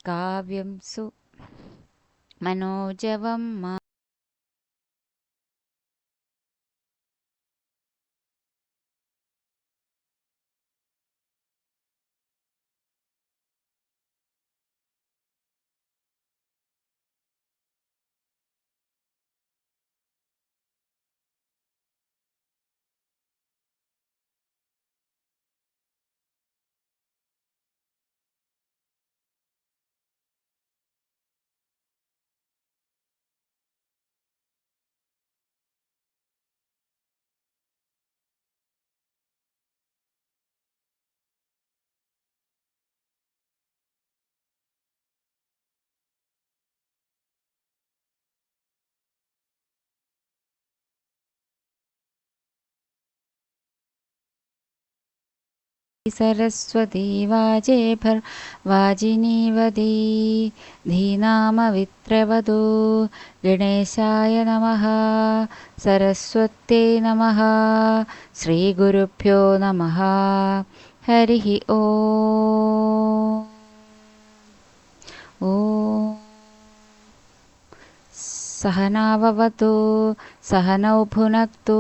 കാവ്യം മനോജവം सरस्वती वाजेभिर्वाजिनीवती धीनामवित्रवधू गणेशाय नमः सरस्वत्यै नमः श्रीगुरुभ्यो नमः हरिः ॐ सहनाववतु सहनौ भुनक्तु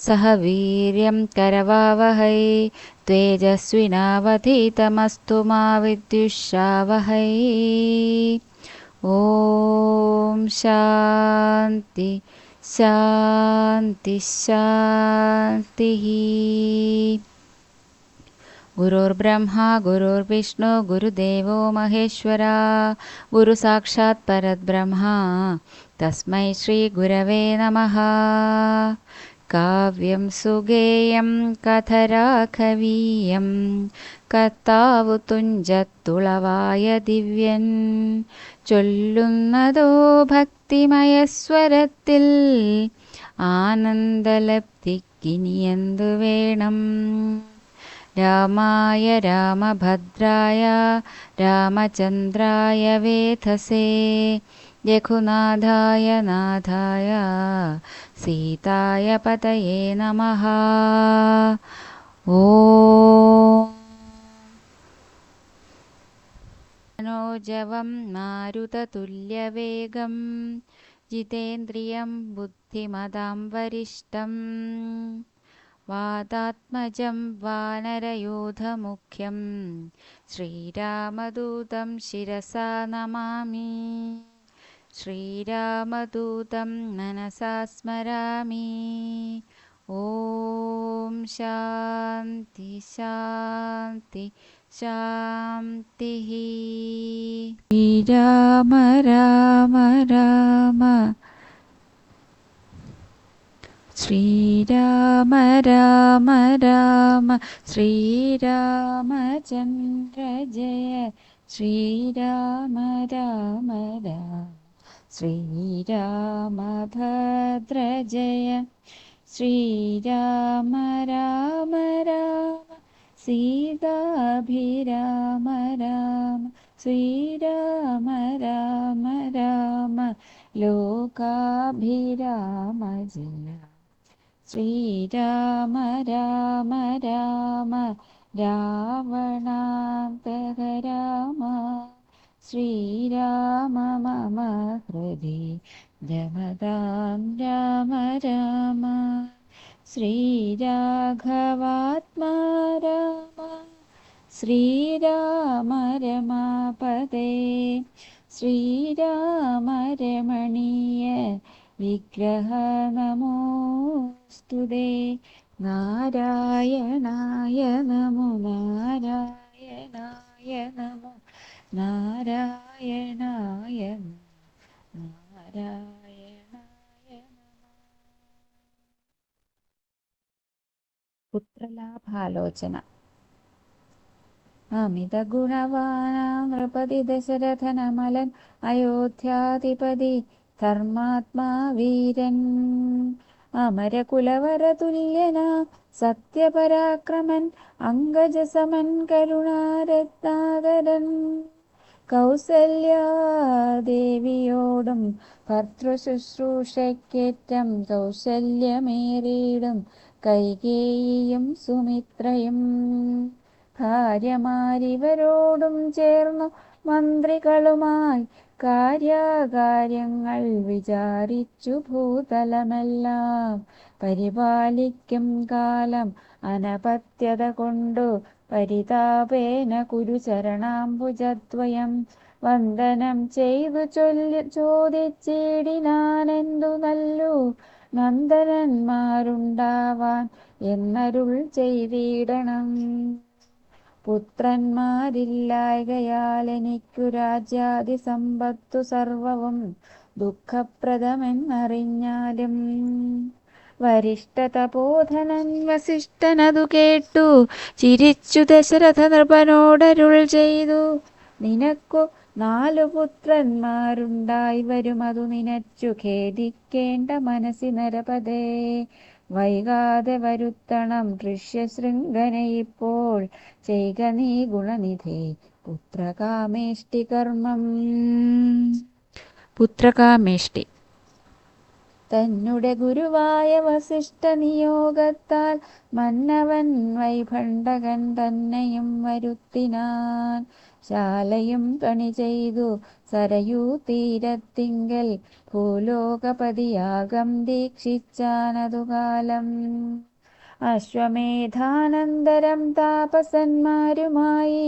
सह वीर्यं करवावहै तेजस्विनावधीतमस्तु मा विद्विषावहै। ॐ शान्ति शान्ति शान्तिः। गुरुर्ब्रह्मा गुरुर्विष्णु गुरुदेवो महेश्वरा गुरुसाक्षात् परब्रह्मा तस्मै श्रीगुरवे नमः। काव्यं सुगेयं कथराकवीयं കർത്താവു തുഞ്ചത്തുളവായ ദിവ്യൻ ചൊല്ലുന്നതോ ഭക്തിമയസ്വരത്തിൽ ആനന്ദലബ്ധിക്കിനിയെന്തു വേണം. രാമായ രാമഭദ്രായ രാമചന്ദ്രായ വേധസേ രഘുനാഥായ നാഥായ സീതായ പതയേ നമഃ. ഓം മനോജവം മാരുതതുല്യവേഗം ജിതേന്ദ്രിയം ബുദ്ധിമതാം വരിഷ്ടം വാതാത്മജം വാനരയൂഥമുഖ്യം ശ്രീരാമദൂതം ശിരസാ നമാമി. ശ്രീരാമദൂതം മനസാ സ്മരാമി. ഓം ശാന്തി ശാന്തി ശാന്തിഃ. ശ്രീരാമ രാമ രാമ ശ്രീരാമ രാമ രാമ ശ്രീരാമചന്ദ്ര ജയ ശ്രീരാമ രാമ രാമ ശ്രീരാമഭദ്ര ജയ ശ്രീരാമ രാമ രാമ സീതാഭിരാമ രാമ ശ്രീരാമ രാമ രാമ ലോകാഭിരാമ ജയ ശ്രീരാമ രാമ രാമ രാവണാന്തക രാമ ശ്രീരാമ മമ ഹൃദി രമതാം രാമ രാമ ശ്രീരാഘവാത്മാ രാമ ശ്രീരാമ രമാപദേ ശ്രീരാമ രമണീയ വിഗ്രഹ നമോസ്തുതേ. നാരായണായ നമോ നാരായണായ നമോ നാരായണായ നാരായണായ നമഃ. പുത്രലാഭാലോചന. അമിത ഗുണവാനാം നൃപതി ദശരഥനമലൻ അയോധ്യാധിപതി ധർമാത്മാ വീരൻ അമരകുലവരതുല്യനാ സത്യപരാക്രമൻ അംഗജസമൻ കരുണാരത്നാകരൻ കൗസല്യാദേവിയോടും ഭർതൃശുശ്രൂഷയ്ക്കേറ്റം കൗശല്യമേറിയിടും കൈകേയിയും സുമിത്രയും ഭാര്യമാരിവരോടും ചേർന്നു മന്ത്രികളുമായി കാര്യകാര്യങ്ങൾ വിചാരിച്ചു ഭൂതലമെല്ലാം പരിപാലിക്കും കാലം അനപത്യത കൊണ്ടു പരിതാപേന കുരുചരണാംബുജദ്വയം വന്ദനം ചെയ്തു ചോദിച്ചിടിനാനെന്തു നല്ലു നന്ദനന്മാരുണ്ടാവാൻ എന്നരുൾ ചെയ്തിടണം. പുത്രന്മാരില്ലായ്കയാൽ എനിക്കു രാജ്യാദി സമ്പത്തു സർവവും ദുഃഖപ്രദമെന്നറിഞ്ഞാലും വരിഷ്ഠതപോധനൻ വസിഷ്ഠനതു കേട്ടു ചിരിച്ചു ദശരഥ നൃപനോടരുൾ ചെയ്തു. നിനക്കു 4 പുത്രന്മാരുണ്ടായി വരുമതു നിനച്ചു ഖേദിക്കേണ്ട മനസ്സി നരപതേ. വൈകാതെ വരുത്തണം ഋഷ്യശൃംഖനെ ഇപ്പോൾ ചെയ്ക നീ ഗുണനിധേ പുത്രകാമേഷ്ടി കർമ്മം. പുത്രകാമേഷ്ടി തന്നെ ഗുരുവായ വസിഷ്ഠ നിയോഗത്താൽ മന്നവൻ വൈഭണ്ഡകൻ തന്നെയും വരുത്തിനാൻ. ശാലയും പണി ചെയ്തു സരയൂ തീരത്തിങ്കൽ ഭൂലോകപതിയാകം ദീക്ഷിച്ചാനതുകാലം. അശ്വമേധാനന്തരം താപസന്മാരുമായി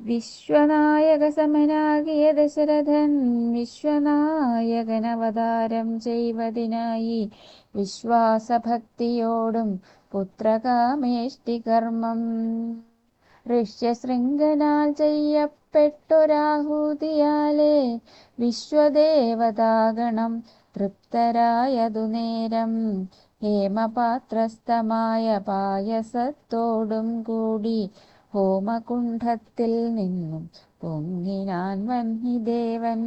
വിശ്വനായക സമനാകിയ ദശരഥൻ വിശ്വനായകനവതാരം ചെയ്വതിനായി വിശ്വാസഭക്തിയോടും പുത്രകാമേഷ്ടി കർമ്മം ഋഷ്യശൃംഖനാൽ ചെയ്യപ്പെട്ടൊരാഹൂതിയാലേ വിശ്വദേവതാഗണം തൃപ്തരായതു നേരം ഹേമപാത്രസ്ഥമായ പായസത്തോടും കൂടി ഹോമകുണ്ഠത്തിൽ നിന്നും പൊങ്ങിനാൻ വഹ്നിദേവൻ.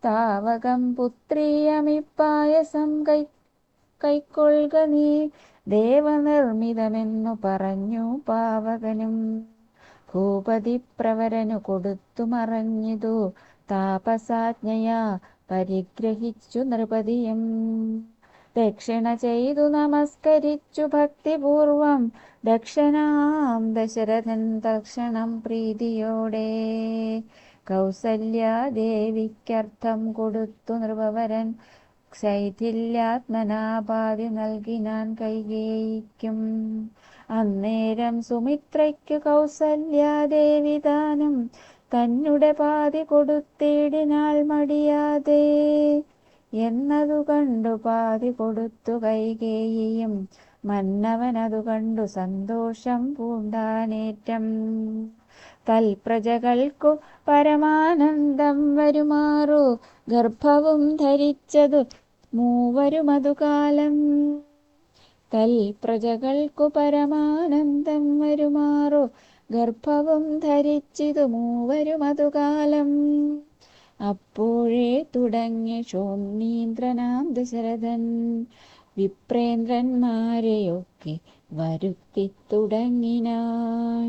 താവകം പുത്രീയമിപ്പായസം കൈക്കൊള്ളുക നീ ദേവനിർമ്മിതമെന്നു പറഞ്ഞു പാവകനും. ഭൂപതി പ്രവരനു കൊടുത്തു മറഞ്ഞിതു താപസാജ്ഞയാ പരിഗ്രഹിച്ചു നൃപതിയും. ദക്ഷിണ ചെയ്തു നമസ്കരിച്ചു ഭക്തിപൂർവം ദക്ഷനാം ദശരഥൻ തൽക്ഷണം പ്രീതിയോടെ. കൗസല്യാദേവിക്കർത്ഥം കൊടുത്തു നൃപവരൻ ശൈഥില്യാത്മനാപാതി നൽകിനാൻ കൈകേയിക്കും. അന്നേരം സുമിത്രയ്ക്കു കൗസല്യാദേവി താനും തന്നെ പാതി കൊടുത്തിടിനാൾ മടിയാതെ. എന്നതു കണ്ടു പാതി കൊടുത്തു കൈകേയിയും മന്നവനതു കണ്ടു സന്തോഷം പൂണ്ടാനേറ്റം. തൽപ്രജകൾക്കു പരമാനന്ദം വരുമാറു ഗർഭവും ധരിച്ചതു മൂവരുമതുകാലം. തൽപ്രജകൾക്കു പരമാനന്ദം വരുമാറു ഗർഭവും ധരിച്ചിതു മൂവരുമതുകാലം. അപ്പോഴേ തുടങ്ങി ക്ഷോണീന്ദ്രനാം ദശരഥൻ വിപ്രേന്ദ്രന്മാരെയൊക്കെ വരുത്തി തുടങ്ങിനാൻ.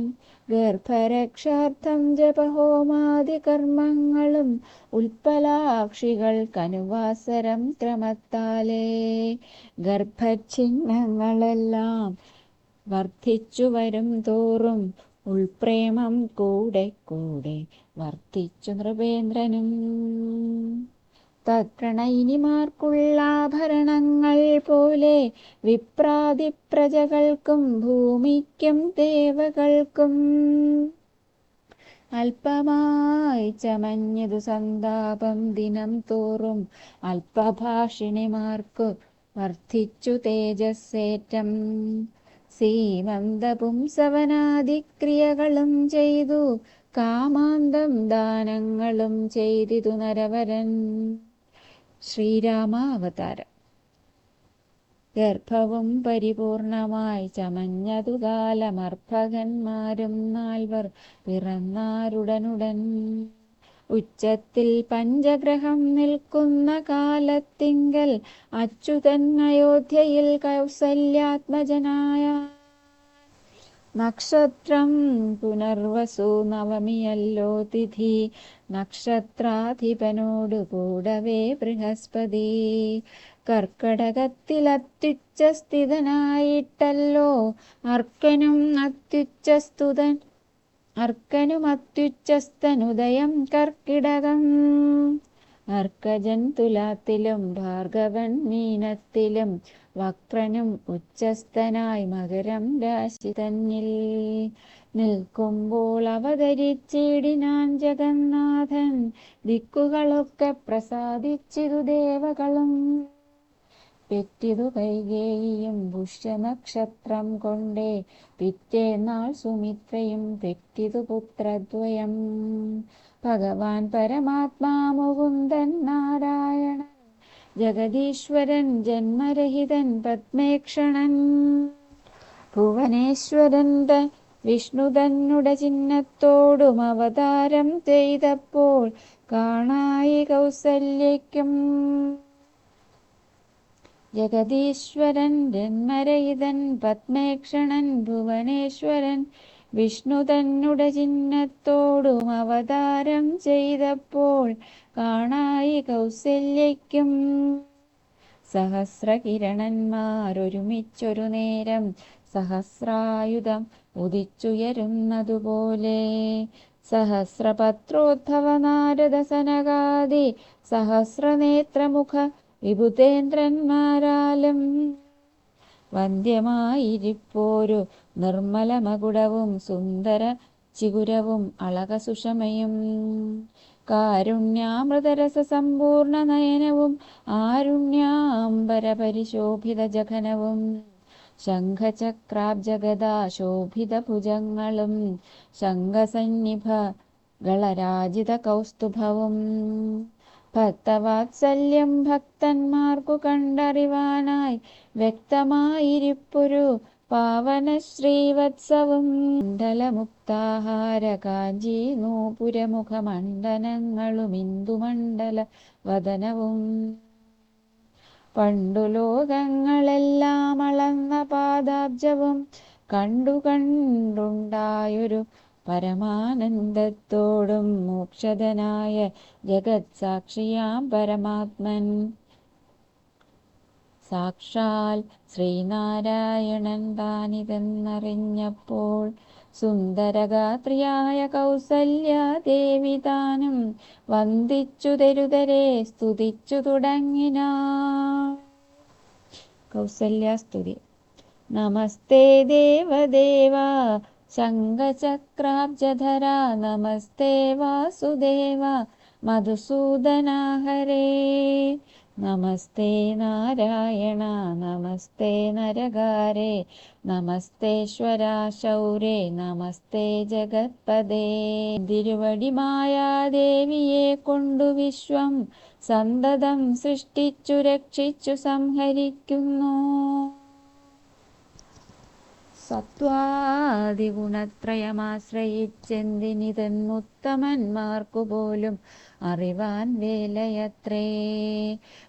ഗർഭരക്ഷാർത്ഥം ജപഹോമാദി കർമ്മങ്ങളും ഉൽപ്പലാക്ഷികൾക്കനുവാസരം ക്രമത്താലേ ഗർഭഛിന്നങ്ങളെല്ലാം വർദ്ധിച്ചു വരും തോറും ഉൾപ്രേമം കൂടെ കൂടെ വർദ്ധിച്ചു നൃപേന്ദ്രനും. തത്പ്രണയിനിമാർക്കുള്ളാഭരണങ്ങൾ പോലെ വിപ്രാതിപ്രജകൾക്കും ഭൂമിക്കും ദേവകൾക്കും അല്പമായി ചമഞ്ഞതു സന്താപം ദിനം തോറും. അല്പഭാഷിണിമാർക്കു വർദ്ധിച്ചു തേജസ്സേറ്റം. സീമന്തപുംസവനാദിക്രിയകളും ചെയ്തു കാമാന്തം ദാനങ്ങളും ചെയ്തിതു നരവരൻ. ശ്രീരാമാവതാരം. ഗർഭവും പരിപൂർണമായി ചമഞ്ഞതു കാലമർഭകന്മാരും 4 പിറന്നാരുടനുടൻ. ഉച്ചത്തിൽ പഞ്ചഗ്രഹം നിൽക്കുന്ന കാലത്തിങ്കൽ അച്യുതൻ അയോധ്യയിൽ കൗസല്യാത്മജനായ. നക്ഷത്രം പുനർവസു നവമിയല്ലോ തിഥി. നക്ഷത്രാധിപനോടു കൂടവേ ബൃഹസ്പതി. കർക്കടകത്തിൽ അത്യുച്ചസ്ഥിതനായിട്ടല്ലോ അർക്കനും അത്യുച്ചസ്തുതൻ അർക്കനുമത്യുച്ചസ്തനുദയം കർക്കിടകം. അർക്കജൻ തുലാത്തിലും ഭാർഗവൻ മീനത്തിലും വക്രനും ഉച്ചസ്ഥനായി മകരം രാശി തന്നിൽ നിൽക്കുമ്പോൾ അവതരിച്ചിടിനാൻ ജഗന്നാഥൻ. ദിക്കുകളൊക്കെ പ്രസാദിച്ചിതു ദേവകളും. പെറ്റിതു കൈകേയിയും പുഷ്യനക്ഷത്രം കൊണ്ടേ. പിറ്റേന്നാൾ സുമിത്രയും പെറ്റിതു പുത്രദ്വയം. ഭഗവാൻ പരമാത്മാ മുകുന്ദൻ നാരായണൻ ജഗദീശ്വരൻ ജന്മരഹിതൻ പത്മേക്ഷണൻ. ഭുവനേശ്വരൻ വിഷ്ണു തന്നുടെ ചിഹ്നത്തോടും അവതാരം ചെയ്തപ്പോൾ കാണായി കൗസല്യയ്ക്കും. ജഗദീശ്വരൻ ജന്മരഹിതൻ പത്മേക്ഷണൻ ഭുവനേശ്വരൻ വിഷ്ണു തന്നുടെ ചിഹ്നത്തോടും അവതാരം ചെയ്തപ്പോൾ കാണായി കൗസല്യയ്ക്കും. സഹസ്രകിരണന്മാരൊരുമിച്ചൊരു നേരം സഹസ്രായുധം ഉദിച്ചുയരുന്നതുപോലെ. സഹസ്രപത്രോദ്ഭവ നാരദ സനകാദി സഹസ്രനേത്രമുഖ വിഭുതേന്ദ്രന്മാരാലും വന്ധ്യമായിരിപ്പോരു നിർമ്മല മകുടവും സുന്ദര ചിഗുരവും അളകസുഷമയും കാരുണ്യാമൃതരസ സമ്പൂർണ നയനവും ആരുണ്യാംബര പരിശോഭിത ജഘനവും ശംഖചക്രാബ്ജഗദാ ശോഭിത ഭുജങ്ങളും ശംഖസന്നിഭ ഗളരാജിത കൗസ്തുഭവും. ഭക്തവാത്സല്യം ഭക്തന്മാർക്കു കണ്ടറിവാനായി വ്യക്തമായിരിപ്പൊരു പാവന ശ്രീവത്സവും മണ്ഡലമുക്താഹാര കാഞ്ചി നൂപുരമുഖമണ്ഡനങ്ങളും ഇന്ദുമണ്ഡല വദനവും. പണ്ടു ലോകങ്ങളെല്ലാം അളന്ന പാദാബ്ജവും കണ്ടു കണ്ടുണ്ടായൊരു പരമാനന്ദത്തോടും മോക്ഷദനായ ജഗത് സാക്ഷിയാം പരമാത്മൻ സാക്ഷാൽ ശ്രീനാരായണൻ താനിതെന്നറിഞ്ഞപ്പോൾ സുന്ദരഗാത്രിയായ കൗസല്യാദേവി താനും വന്ദിച്ചു തെരുതരെ സ്തുതിച്ചു തുടങ്ങിനാൾ. കൗസല്യാസ്തുതി. നമസ്തേ ദേവദേവ ശംഖചക്രാബ്ജധര നമസ്തേ വാസുദേവ മധുസൂദനാ ഹരേ. നമസ്തേ നാരായണ നമസ്തേ നരകാരേ നമസ്തേശ്വരാ ശൗരേ നമസ്തേ ജഗത്പദേ. തിരുവടിമായാദേവിയെ കൊണ്ടു വിശ്വം സന്തതം സൃഷ്ടിച്ചു രക്ഷിച്ചു സംഹരിക്കുന്നു. സത്വാദിഗുണത്രയമാശ്രയിച്ചെന്തിനിതെന്നുത്തമന്മാർക്കു പോലും അറിവാൻ വേലയത്രേ.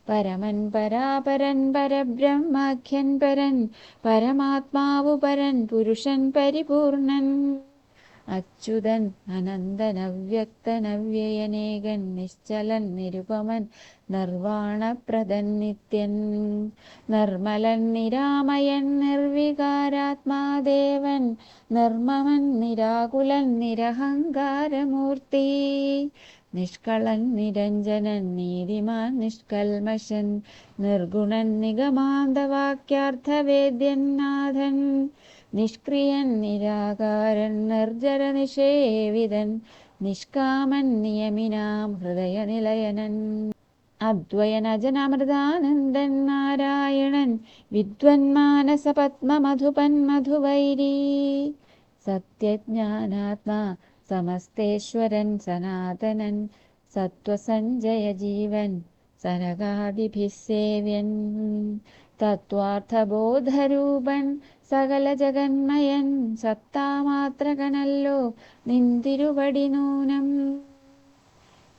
പരമൻ പരാപരൻ പരബ്രഹ്മാഖ്യൻ പരൻ പരമാത്മാവു പരൻ പുരുഷൻ പരിപൂർണൻ അച്യുതൻ അനന്തൻ അവ്യക്തൻ അവ്യയനേകൻ നിശ്ചലൻ നിരുപമൻ നിർവാണപ്രദൻ നിത്യൻ നിർമ്മലൻ നിരാമയൻ നിർവികാരാത്മാദേവൻ നിർമ്മമൻ നിരാകുലൻ നിരഹങ്കാരമൂർത്തി നിഷ്കളൻ നിരഞ്ജനൻ നീതിമാൻ നിഷ്കൽമശൻ നിർഗുണൻ നിഗമാന്തവാക്യാർത്ഥവേദ്യൻ നാഥൻ നിഷ്ക്രിയൻ നിരാകാരൻ നിർജര നിഷേവിതൻ നിഷ്കാമൻ നിയമിനാം ഹൃദയനിലയനൻ അദ്വയൻ അജനമൃതാനന്ദൻ നാരായണൻ വിദ്വന്മാനസ പത്മമധുപൻ മധുവൈരീ സത്യജ്ഞാനാത്മാ സമസ്തേശ്വരൻ സനാതനൻ സത്വസഞ്ജയ ജീവൻ സനകാദിഭിസേവ്യൻ തത്വാർത്ഥബോധരൂപൻ സകല ജഗന്മയൻ സത്താമാത്രകനല്ലോ നിന്തിരുവടി നൂനം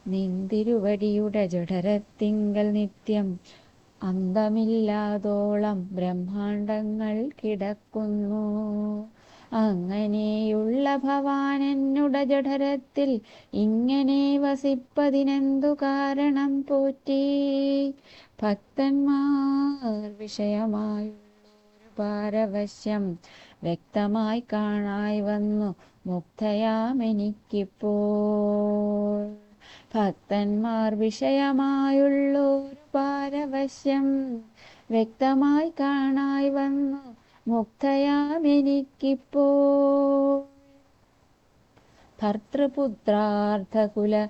നിന്തിരുവടിയുടെ ജഠരത്തിങ്കൽ നിത്യം അന്തമില്ലാതോളം ബ്രഹ്മാണ്ടങ്ങൾ കിടക്കുന്നു അങ്ങനെയുള്ള ഭവാൻ എന്നുടെ ജഠരത്തിൽ ഇങ്ങനെ വസിപ്പതിനെന്തു കാരണം പോറ്റി ഭക്തന്മാർ വിഷയമായുള്ളൊരു പാരവശ്യം വ്യക്തമായി കാണായി വന്നു മുക്തയാമെനിക്കിപ്പോൾ. ഭക്തന്മാർ വിഷയമായുള്ളൊരു പാരവശ്യം വ്യക്തമായി കാണായി വന്നു മുക്തയാമെനിക്കിപ്പോൾ. ഭർത്തൃപുത്രാർത്ഥകുല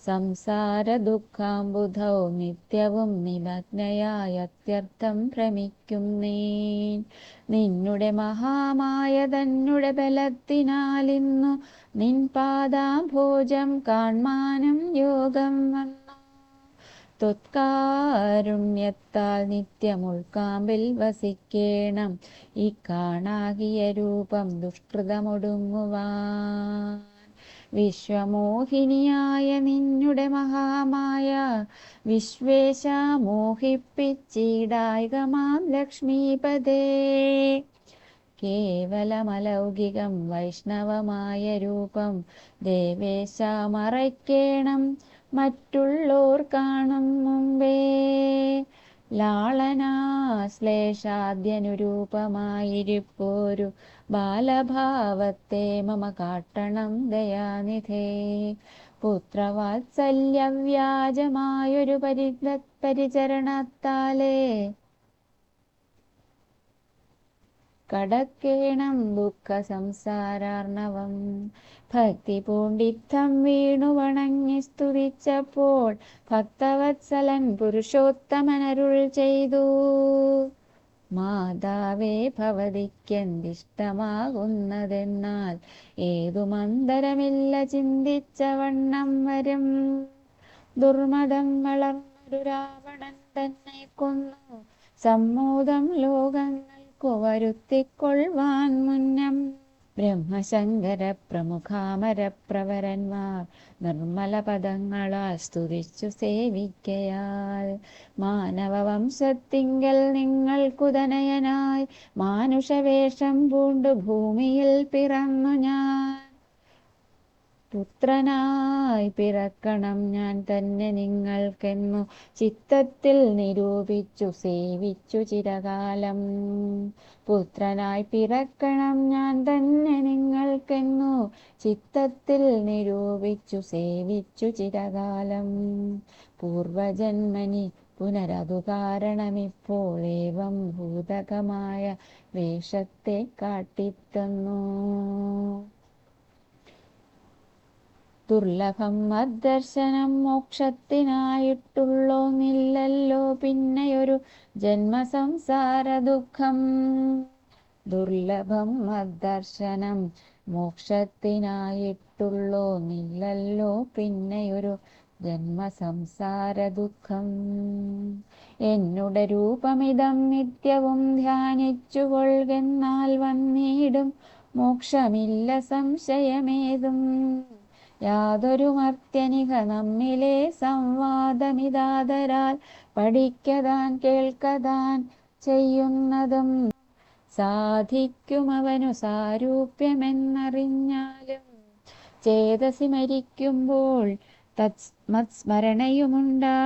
സംസാര ദുഃഖാംബുധൗ നിത്യവും നിമഗ്നയായ അത്യർത്ഥം ഭ്രമിക്കുന്നേൻ. നിന്നുടെ മഹാമായ തന്നുടെ ബലത്തിനാലിന്നു നിൻ പാദാംഭോജം കാൺമാനും യോഗം വന്നു. ത്വത്കാരുണ്യത്താൽ നിത്യമുൾക്കാമ്പിൽ വസിക്കേണം ഈ കാണാകിയ രൂപം ദുഷ്കൃതമൊടുങ്ങുവാൻ. വിശ്വമോഹിനിയായ നിന്നുടെ മഹാമായ വിശ്വേശ മോഹിപ്പിച്ചിടായികമാം ലക്ഷ്മീപദേ. കേവലമലൗകികം വൈഷ്ണവമായ രൂപം ദേവേശ മറയ്ക്കേണം മറ്റുള്ളോർ കാണും മുമ്പേ. ലാളനാശ്ലേഷാദ്യനുരൂപമായിരിപ്പോരു ബാലഭാവത്തെ മമ കാട്ടണം ദയാനിധേ. പുത്രവാത്സല്യവ്യാജമായൊരു പരിചരണത്താലേ കടക്കേണം ദുഃഖ സംസാരാർണവം. ഭക്തി പൂണ്ടിത്തം വീണു വണങ്ങി സ്തുതിച്ചപ്പോൾ ഭക്തവത്സലൻ പുരുഷോത്തമനരുൾ ചെയ്തു. മാതാവേ, ഭവതിക്കെന്തിഷ്ടമാകുന്നതെന്നാൽ ഏതു മന്ദരമില്ല ചിന്തിച്ച വണ്ണം വരും. ദുർമതം വളർന്നൊരു രാവണൻ തന്നെ കൊന്നു സമ്മോദം ലോകങ്ങൾക്കു വരുത്തിക്കൊള്ളുവാൻ മുന്നം. ബ്രഹ്മശങ്കര പ്രമുഖാമര പ്രവരന്മാർ നിർമ്മല പദങ്ങളാൽ സ്തുതിച്ചു സേവിക്കയാൽ മാനവവംശത്തിങ്കൽ നിങ്ങൾക്കുതനയനായി മാനുഷവേഷം പൂണ്ടു ഭൂമിയിൽ പിറന്നു ഞാൻ. പുത്രനായി പിറക്കണം ഞാൻ തന്നെ നിങ്ങൾക്കെന്നു ചിത്തത്തിൽ നിരൂപിച്ചു സേവിച്ചു ചിരകാലം. പുത്രനായി പിറക്കണം ഞാൻ തന്നെ നിങ്ങൾക്കെന്നു ചിത്തത്തിൽ നിരൂപിച്ചു സേവിച്ചു ചിരകാലം. പൂർവജന്മനി പുനരതു കാരണമിപ്പോൾ ഏവം ഭൂതകമായ വേഷത്തെ കാട്ടിത്തന്നു. ദുർലഭം മദ്ദർശനം മോക്ഷത്തിനായിട്ടുള്ളോന്നില്ലല്ലോ പിന്നെയൊരു ജന്മസംസാര ദുഃഖം. ദുർലഭം മദ്ദർശനം മോക്ഷത്തിനായിട്ടുള്ളോന്നില്ലല്ലോ പിന്നെയൊരു ജന്മസംസാര ദുഃഖം. എന്നുടെ രൂപമിതം നിത്യവും ധ്യാനിച്ചു കൊള്ളുകെന്നാൽ വന്നിടും മോക്ഷമില്ല സംശയമേതും. യാതൊരു മർത്യനിക നമ്മിലെ സംവാദമിതാദരാൽ പഠിക്കതാൻ കേൾക്കതാൻ ചെയ്യുന്നതും സാധിക്കുമവനു സാരൂപ്യമെന്നറിഞ്ഞാലും ചേതസി മരിക്കുമ്പോൾ തത്സ്മരണയുമുണ്ടാ.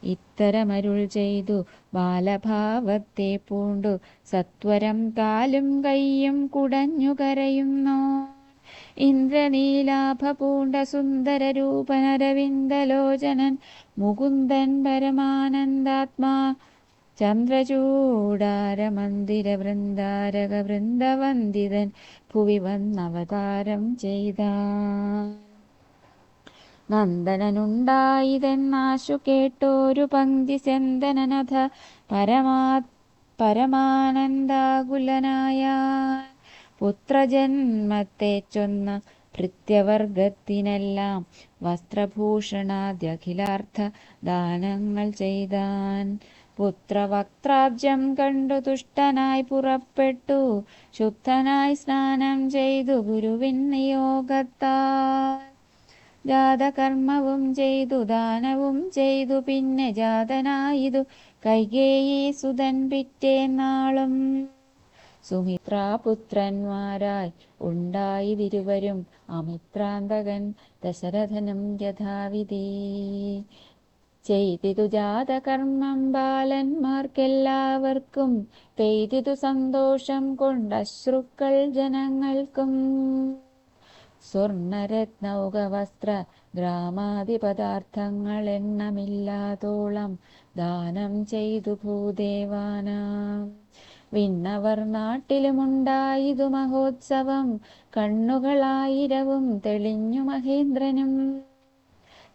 ഇത്തരമരുൾ ചെയ്തു ബാലഭാവത്തെ പൂണ്ടു സത്വരം കാലും കയ്യും കുടഞ്ഞു കരയുന്നോ. ഇന്ദ്രനീലാഭ പൂണ്ട സുന്ദര രൂപനരവിന്ദലോചനൻ മുകുന്ദൻ പരമാനന്ദാത്മാ ചന്ദ്രചൂഡാര മന്ദിര വൃന്ദാരക വൃന്ദവന്ദിതൻ ഭുവി വന്നവതാരം ചെയ്താൻ. നന്ദനനുണ്ടായിതെന്നാശു കേട്ടോരു പങ്ക്തി സെന്തനനഥ പരമാനന്ദാകുലനായാൻ. പുത്രജന്മത്തെ ചൊന്ന ഭൃത്യവർഗത്തിനെല്ലാം വസ്ത്രഭൂഷണാദ്യഖിലാർത്ഥ ദാനങ്ങൾ ചെയ്താൻ. പുത്രവക്ത്രാബ്ജം കണ്ടു തുഷ്ടനായി പുറപ്പെട്ടു ശുദ്ധനായി സ്നാനം ചെയ്തു ഗുരുവിൻ നിയോഗത്താൽ. ജാതകർമ്മവും ചെയ്തു ദാനവും ചെയ്തു പിന്നെ ജാതനായിതു കൈകേയീ സുതൻ പിറ്റേന്നാളും. സുമിത്രാപുത്രന്മാരായി ഉണ്ടായതിരുവരും അമിത്രാന്തകൻ ദശരഥനും യഥാവിധി. ചെയ്തിതു ജാതകർമ്മം ബാലന്മാർക്കെല്ലാവർക്കും, പെയ്തിതു സന്തോഷം കൊണ്ടശ്രുക്കൾ ജനങ്ങൾക്കും. സ്വർണരത്നൗകവസ്ത്ര ഗ്രാമാദി പദാർത്ഥങ്ങൾ എണ്ണമില്ലാതോളം ദാനം ചെയ്തു ഭൂദേവാനാം. വിണ്ണവർ നാട്ടിലുമുണ്ടായിതു മഹോത്സവം, കണ്ണുകളായിരവും തെളിഞ്ഞു മഹേന്ദ്രനും.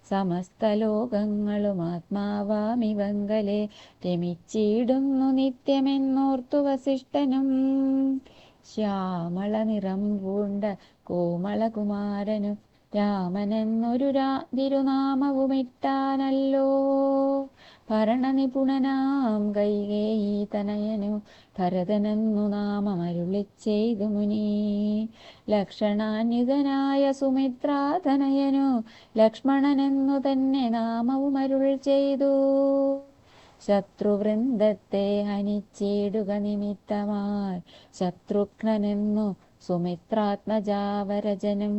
സമസ്ത ലോകങ്ങളും ആത്മാവാമിവങ്കലെ രമിച്ചിടുന്നു നിത്യമെന്നോർത്തു വസിഷ്ഠനും. ശ്യാമള നിറം പൂണ്ട കോമളകുമാരനു രാമനെന്നൊരു തിരുനാമവുമിട്ടാനല്ലോ. ഭരണനിപുണനാം കൈകേയീ തനയനു ഭരതനെന്നു നാമമരുളിച്ചെയ്തു മുനി. ലക്ഷണാന്വിതനായ സുമിത്രാതനയനു ലക്ഷ്മണനെന്നു തന്നെ നാമവും അരുൾ ചെയ്തു. ശത്രുവൃന്ദത്തെ ഹനിച്ചിടുക നിമിത്തമായി ശത്രുഘ്നനെന്നു സുമിത്രാത്മജാവരജനും.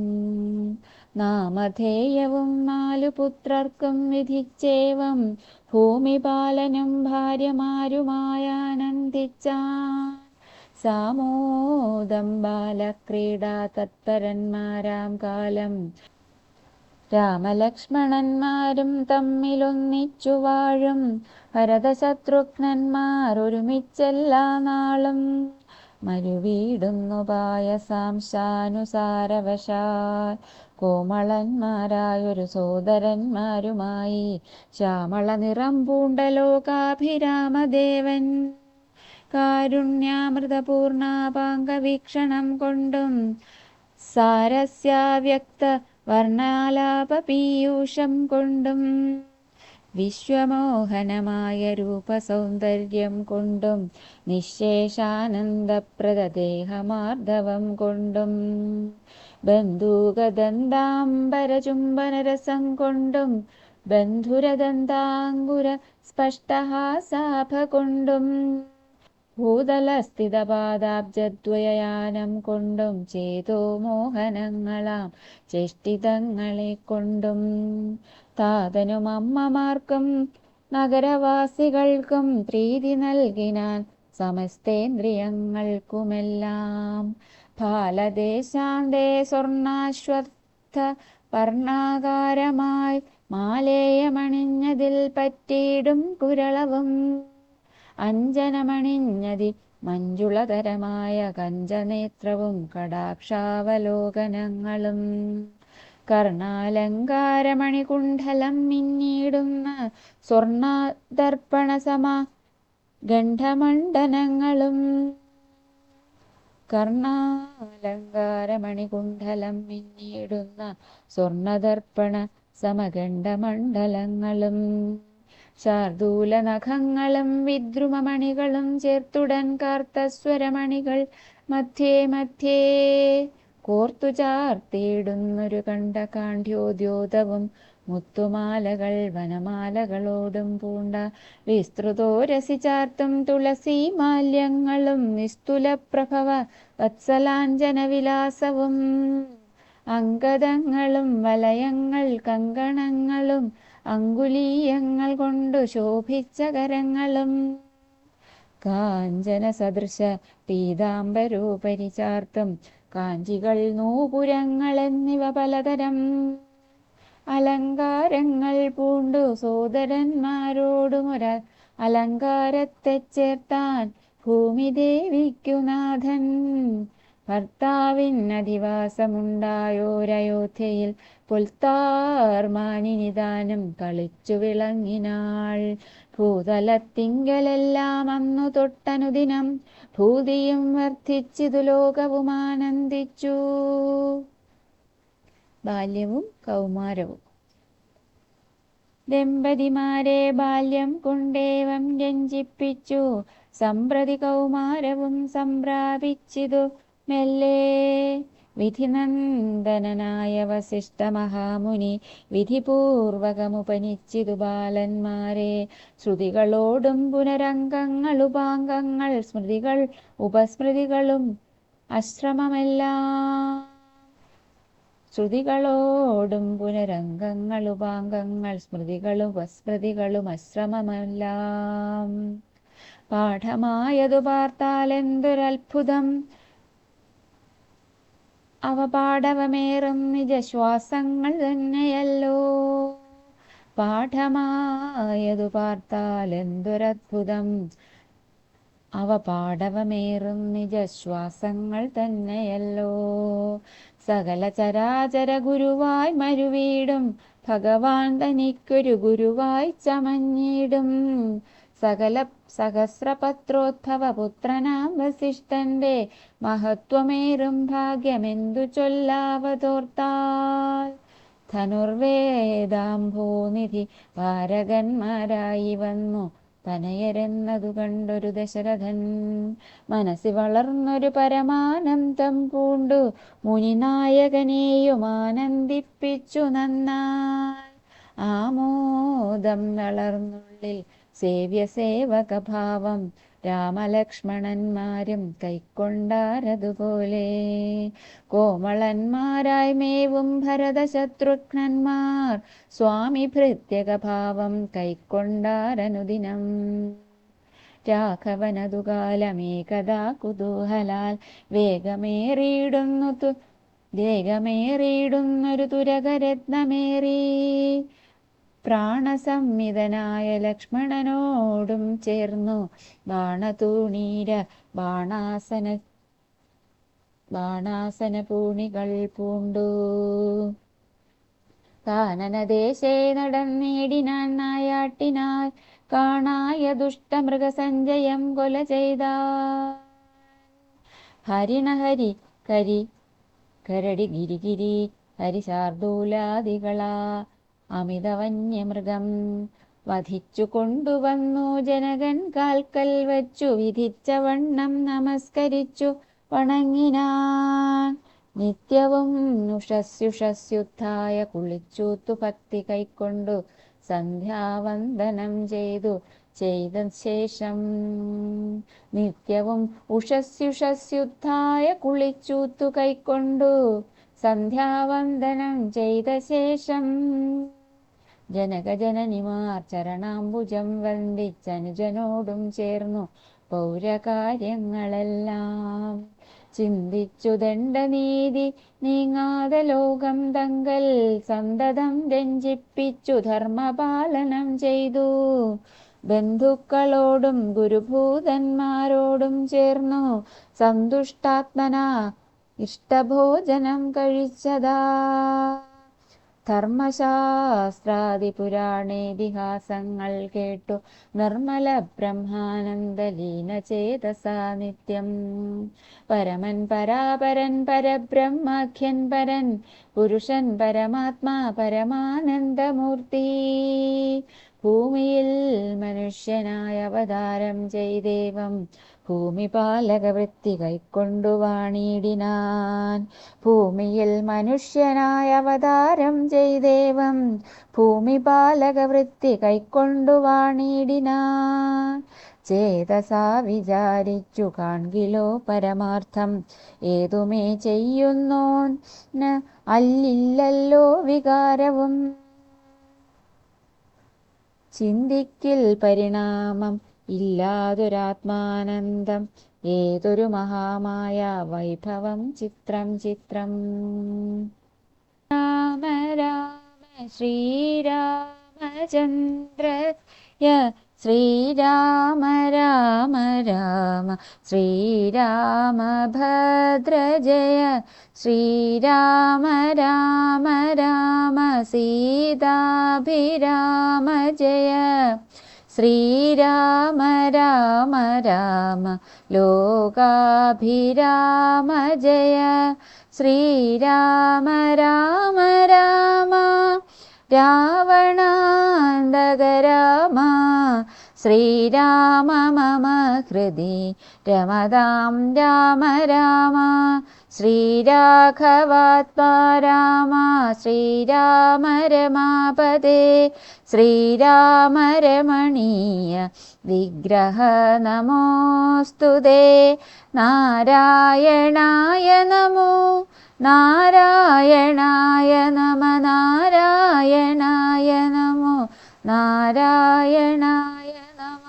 നാമധേയവും 4 പുത്രർക്കും വിധിച്ചേവം, ഭൂമിപാലനും ഭാര്യമാരുമായാനന്ദിച്ചാൻ. സാമോദം ബാലക്രീഡാ തത്പരന്മാരാം കാലം, രാമലക്ഷ്മണന്മാരും തമ്മിലൊന്നിച്ചു വാഴും. ഭരതശത്രുഘ്നന്മാർ ഒരുമിച്ചെല്ലാ നാളും, മരുവീടുന്നു പായസാംശാനുസാരവശാൽ. കോമളന്മാരായൊരു സോദരന്മാരുമായി ശ്യാമള നിറം പൂണ്ട ലോകാഭിരാമദേവൻ. കാരുണ്യാമൃതപൂർണാപാംഗവീക്ഷണം കൊണ്ടും സാരസ്യാവ്യക്ത വർണ്ണാലാപപീയൂഷം കൊണ്ടും വിശ്വമോഹനമായ രൂപസൗന്ദര്യം കൊണ്ടും നിശേഷാനന്ദപ്രദദേഹമാർദ്ദവം കൊണ്ടും ബന്ധൂകദന്താംബരചുംബനരസം കൊണ്ടും ബന്ധുരദന്താങ്കുര സ്പഷ്ടഹാസാഭ കൊണ്ടും ഭൂതലസ്ഥിതപാദാബ്ജദ്വയയാനം കൊണ്ടും ചേതോ മോഹനങ്ങളാം ചേഷ്ടിതങ്ങളെ കൊണ്ടും താതനും അമ്മമാർക്കും നഗരവാസികൾക്കും പ്രീതി നൽകിനാൻ സമസ്തേന്ദ്രിയങ്ങൾക്കുമെല്ലാം. ഫാലദേശാന്തേ സ്വർണാശ്വത്ഥ വർണ്ണാകാരമായി മാലേയമണിഞ്ഞതിൽ പറ്റിയിടും കുരളവും, അഞ്ജനമണിഞ്ഞതി മഞ്ജുളതരമായ കഞ്ചനേത്രവും കടാക്ഷാവലോകനങ്ങളും. കർണാലങ്കാരമണികുണ്ഡലം മിന്നിടുന്ന സ്വർണദർപ്പണസമ ഗണ്ഡമണ്ഡലങ്ങളും. കർണാലങ്കാരമണികുണ്ഡലം മിന്നിടുന്ന സ്വർണദർപ്പണ സമഗണ്ഡമണ്ഡലങ്ങളും. ശാർദൂലനഖങ്ങളും വിദ്രുമമണികളും ചേർത്തുടൻ കാർത്തസ്വരമണികൾ മധ്യേ മധ്യേ കോർത്തു ചാർത്തിയിടുന്നൊരു കണ്ഠകാണ്ഡ്യോദ്യോതവും മുത്തുമാലകൾ വനമാലകളോടും പൂണ്ട വിസ്തൃതോരസി ചാർത്തും തുളസീ മാല്യങ്ങളും നിസ്തുലപ്രഭവ വത്സലാഞ്ജനവിലാസവും അങ്കദങ്ങളും വലയങ്ങൾ കങ്കണങ്ങളും അങ്കുലീയങ്ങൾ കൊണ്ടു ശോഭിച്ച കരങ്ങളും കാഞ്ചന സദൃശ പീതാംബരോപരി ചാർത്തും കാഞ്ചികൾ നൂപുരങ്ങൾ എന്നിവ പലതരം അലങ്കാരങ്ങൾ പൂണ്ടു സോദരന്മാരോടുമൊര അലങ്കാരത്തെ ചേർത്താൻ ഭൂമിദേവിക്കുനാഥൻ. ഭർത്താവിനധിവാസമുണ്ടായോരയോധ്യയിൽ പുൽത്താർമാനിനിദാനം കളിച്ചു വിളങ്ങിനാൾ. ഭൂതലത്തിങ്കലെല്ലാം അന്നു തൊട്ടനുദിനം ഭൂതിയും വർദ്ധിച്ചിതു ലോകവും ആനന്ദിച്ചു. ബാല്യവും കൗമാരവും. ദമ്പതിമാരെ ബാല്യം കൊണ്ടേവം രഞ്ജിപ്പിച്ചു, സമ്പ്രതി കൗമാരവും സംപ്രാപിച്ചിതു മെല്ലെ. വിധിനന്ദനായ വസിഷ്ഠ മഹാമുനി വിധിപൂർവകമുപനിച്ചിതു ബാലന്മാരെ. ശ്രുതികളോടും പുനരംഗങ്ങൾ ഉപാംഗങ്ങൾ സ്മൃതികൾ ഉപസ്മൃതികളും അശ്രമമെല്ലാം ശ്രുതികളോടും പുനരംഗങ്ങളുപാംഗങ്ങൾ സ്മൃതികളും വസ്മൃതികളും അശ്രമമെല്ലാം പാഠമായതു പാർത്താൽ എന്തൊരത്ഭുതം. അവ പാടവമേറും നിജശ്വാസങ്ങൾ തന്നെയല്ലോ. പാഠമായതു പാർത്താൽ എന്തൊരത്ഭുതം. അവ പാടവമേറും നിജശ്വാസങ്ങൾ തന്നെയല്ലോ. സകല ചരാചര ഗുരുവായി മരുവീടും ഭഗവാൻ തനിക്കൊരു ഗുരുവായി ചമഞ്ഞിടും. സകല സഹസ്രപത്രോദ്ഭവ പുത്രനാം വസിഷ്ഠന്റെ മഹത്വമേറും ഭാഗ്യമെന്തു ചൊല്ലാവതോർത്താൽ. ധനുർവേദാംഭോനിധി പാരകന്മാരായി വന്നു തനയരെന്നതു കണ്ടൊരു ദശരഥൻ. മനസ്സി വളർന്നൊരു പരമാനന്ദം പൂണ്ടു മുനിനായകനെയും ആനന്ദിപ്പിച്ചു നന്നായി. ആമോദം വളർന്നുള്ളിൽ സേവ്യസേവകഭാവം രാമലക്ഷ്മണന്മാരും കൈക്കൊണ്ടാരതുപോലെ. കോമളന്മാരായി മേവും ഭരതശത്രുഘ്നന്മാർ സ്വാമി ഭൃത്യകഭാവം കൈക്കൊണ്ടാരനുദിനം. രാഘവനതുകാലമേകദാ കുതൂഹലാൽ വേഗമേറിയിടുന്നൊരു തുരകരത്നമേറി പ്രാണസംമിതനായ ലക്ഷ്മണനോടും ചേർന്നു ബാണതൂണീര ബാണാസന പൂണികൾ പൂണ്ടു. കാനനദേശേ നടന്നേടിനാൻ നായാട്ടിനാൽ കാണായ ദുഷ്ടമൃഗസഞ്ചയം കൊല ചെയ്താൻ. ഹരിണഹരി കരടി ഗിരിഗിരി ഹരിശാർദൂലാദികളാ അമിതവന്യമൃഗം വധിച്ചു കൊണ്ടുവന്നു ജനകൻ കാൽക്കൽ വച്ചു വിധിച്ച വണ്ണം നമസ്കരിച്ചു വണങ്ങിനാൻ. നിത്യവും ഉഷസ്യുഷസ്യുദ്ധായ കുളിച്ചൂത്തു ഭക്തി കൈക്കൊണ്ടു സന്ധ്യാവന്ദനം ചെയ്ത ശേഷം. നിത്യവും ഉഷസ്യുഷസ്യുദ്ധായ കുളിച്ചൂത്തു കൈക്കൊണ്ടു സന്ധ്യാവന്ദനം ചെയ്ത ശേഷം. ജനകജനനിമാർ ചരണാംബുജം വന്ദിച്ചനുജനോടും ചേർന്നു പൗരകാര്യങ്ങളെല്ലാം ചിന്തിച്ചു ദണ്ഡനീതി നീങ്ങാതെ ലോകം തങ്കൽ സന്തതം രഞ്ജിപ്പിച്ചു ധർമ്മപാലനം ചെയ്തു. ബന്ധുക്കളോടും ഗുരുഭൂതന്മാരോടും ചേർന്നു സന്തുഷ്ടാത്മനാ ഇഷ്ടഭോജനം കഴിച്ചതാ. ധർമ്മശാസ്ത്രാദി പുരാണേതിഹാസങ്ങൾ കേട്ടു നിർമ്മല ബ്രഹ്മാനന്ദലീന ചേതസാ നിത്യം. പരമൻ പരാപരൻ പരബ്രഹ്മാഖ്യൻ പരൻ പുരുഷൻ പരമാത്മാ പരമാനന്ദമൂർത്തി ഭൂമിയിൽ മനുഷ്യനായ അവതാരം ചെയ്ദേവം ഭൂമിപാലകവൃത്തി കൈക്കൊണ്ടു വാണിടിനാൻ. ഭൂമിയിൽ മനുഷ്യനായ അവതാരം ചെയ്ദേവം ഭൂമിപാലകവൃത്തി കൈക്കൊണ്ടു വാണിടിനാൻ. ചേതസാ വിചാരിച്ചു കാൺകിലോ പരമാർത്ഥം ഏതുമേ ചെയ്യുന്നോൻ അല്ലില്ലല്ലോ വികാരവും. ചിന്തിക്കിൽ പരിണാമം ഇല്ലാതൊരാത്മാനന്ദം ഏതൊരു മഹാമായ വൈഭവം ചിത്രം ചിത്രം. രാമ രാമ ശ്രീരാമചന്ദ്രയ ശ്രീരാമ രാമ രാമ ശ്രീരാമഭദ്രജയ ശ്രീരാമ രാമ രാമ സീതാഭിരാമ ജയ ശ്രീരാമ രാമ രാമ ലോകാഭിരാമ ജയ ശ്രീരാമ രാമ രാമ രാവണാന്തക രാമ ശ്രീരാമ മമ ഹൃദി രമതാം രാമ രാമ ശ്രീരാഘവാത്മാ രാമ ശ്രീരാമ രമാപദേ ശ്രീരാമ രമണീയ വിഗ്രഹ നമോസ്തുതേ നാരായണായ നമോ നാരായണായ നമ നാരായണായ നമോ നാരായണായ നമ.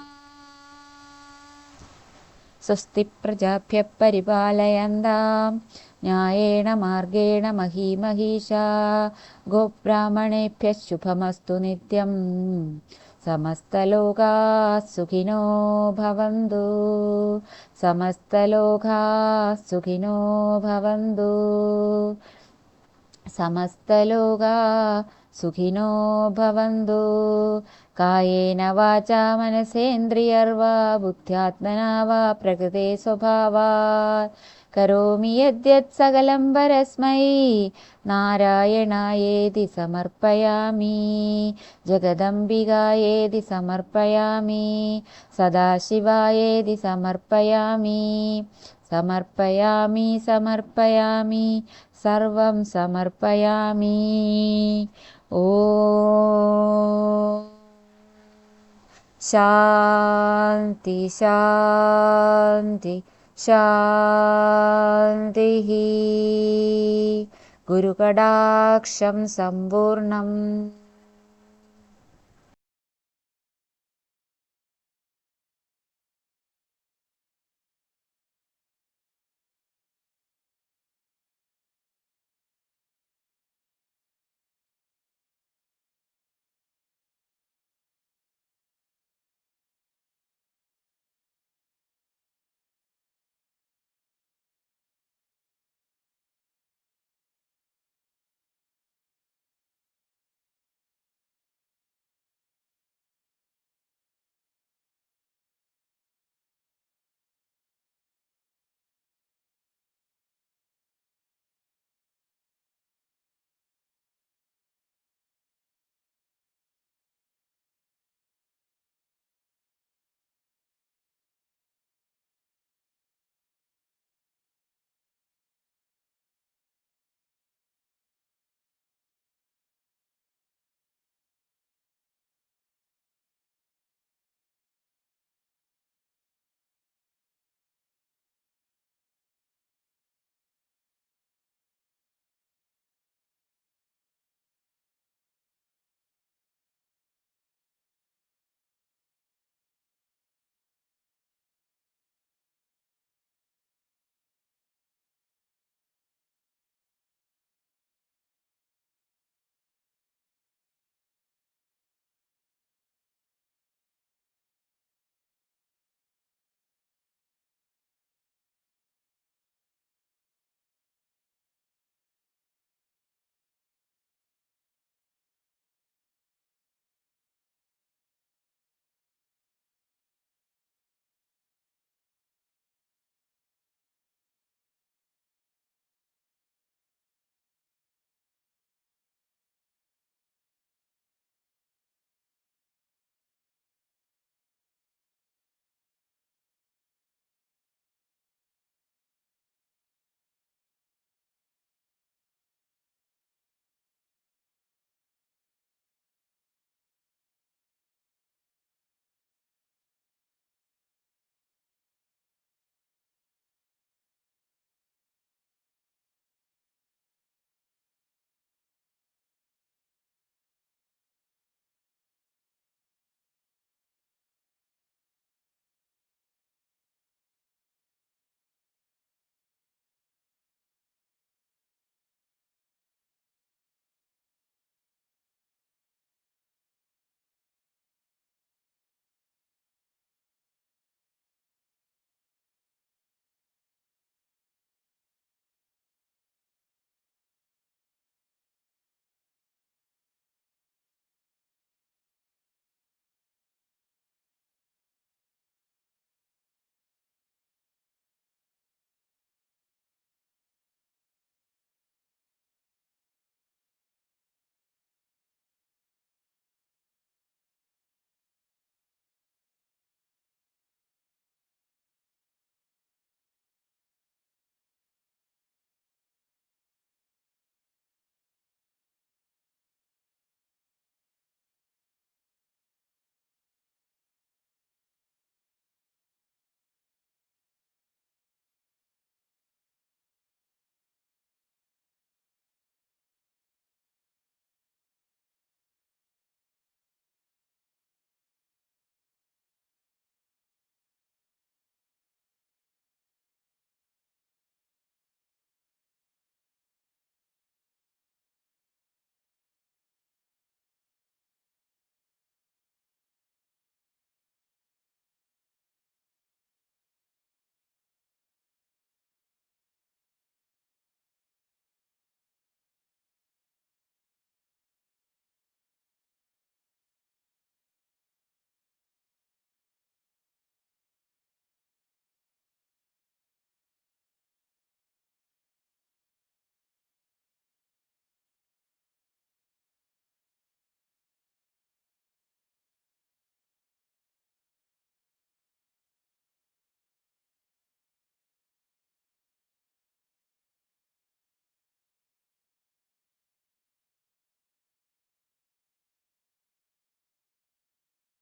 സ്വസ്തി പ്രജാഭ്യഃ പരിപാലയന്താം ന്യായേന മാർഗേണ മഹീമഹീഷാ. ഗോബ്രാഹ്മണേഭ്യഃ ശുഭമസ്തു നിത്യം. സമസ്തലോകാഃ സുഖിനോ ഭവന്തു. സമസ്തലോകാഃ സുഖിനോ ഭവന്തു. സമസ്തലോകാഃ സുഖിനോ ഭവന്തു. കായേന വാചാ മനസേന്ദ്രിയർവാ ബുദ്ധ്യാത്മനാ വാ പ്രകൃതേ സ്വഭാവാത് കരോമി യദ്യത് സകലം പരസ്മൈ നാരായണായേതി സമർപ്പയാമി. ജഗദംബികായേതി സമർപ്പയാമി. സദാശിവായേതി സമർപ്പയാമി. സമർപ്പയാമി സമർപ്പയാമി സർവം സമർപ്പയാമി. ഓം ശാന്തി ശാന്തി ശാന്തി. ഗുരുകടാക്ഷം സമ്പൂർണം.